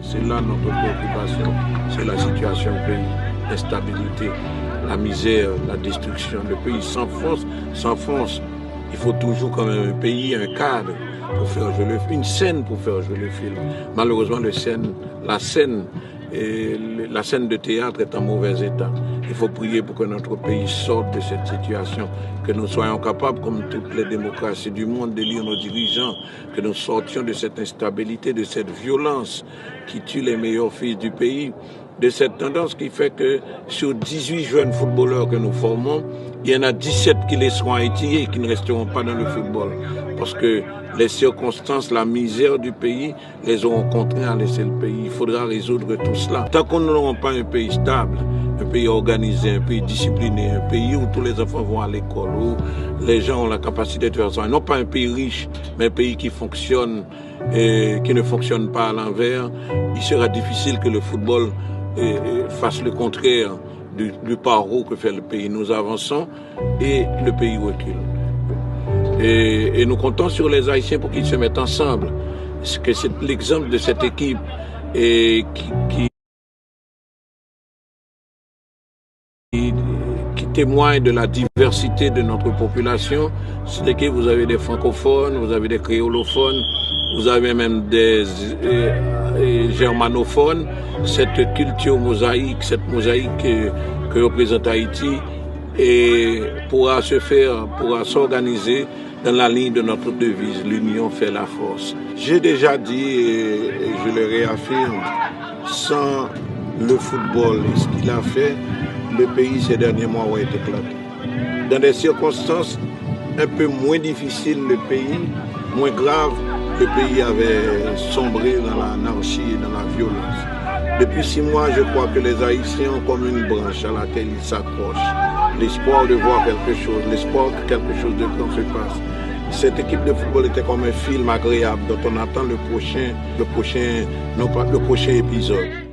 C'est là notre préoccupation, c'est la situation du pays, l'instabilité, la misère, la destruction. Le pays s'enfonce. Il faut toujours quand même un pays, un cadre pour faire jouer le film, une scène pour faire jouer le film. Malheureusement, la scène de théâtre est en mauvais état. Il faut prier pour que notre pays sorte de cette situation, que nous soyons capables, comme toutes les démocraties du monde, d'élire nos dirigeants, que nous sortions de cette instabilité, de cette violence qui tue les meilleurs fils du pays, de cette tendance qui fait que sur 18 jeunes footballeurs que nous formons, il y en a 17 qui les seront haïtiens et qui ne resteront pas dans le football. Parce que les circonstances, la misère du pays, les auront contraints à laisser le pays. Il faudra résoudre tout cela. Tant qu'on n'aura pas un pays stable, un pays organisé, un pays discipliné, un pays où tous les enfants vont à l'école, où les gens ont la capacité de faire ça, non pas un pays riche, mais un pays qui fonctionne et qui ne fonctionne pas à l'envers, il sera difficile que le football fasse le contraire du paro que fait le pays. Nous avançons et le pays recule. Et nous comptons sur les Haïtiens pour qu'ils se mettent ensemble. C'est l'exemple de cette équipe qui témoigne de la diversité de notre population. C'est que vous avez des francophones, vous avez des créolophones, vous avez même des germanophones. Cette culture mosaïque, cette mosaïque que représente Haïti, et pourra s'organiser dans la ligne de notre devise, l'union fait la force. J'ai déjà dit, et je le réaffirme, sans le football et ce qu'il a fait, le pays ces derniers mois aurait éclaté. Dans des circonstances un peu moins difficiles, le pays, moins graves, le pays avait sombré dans l'anarchie et dans la violence. Depuis 6 mois, je crois que les Haïtiens ont comme une branche à laquelle ils s'accrochent. L'espoir de voir quelque chose, l'espoir que quelque chose de grand se passe. Cette équipe de football était comme un film agréable dont on attend le prochain épisode.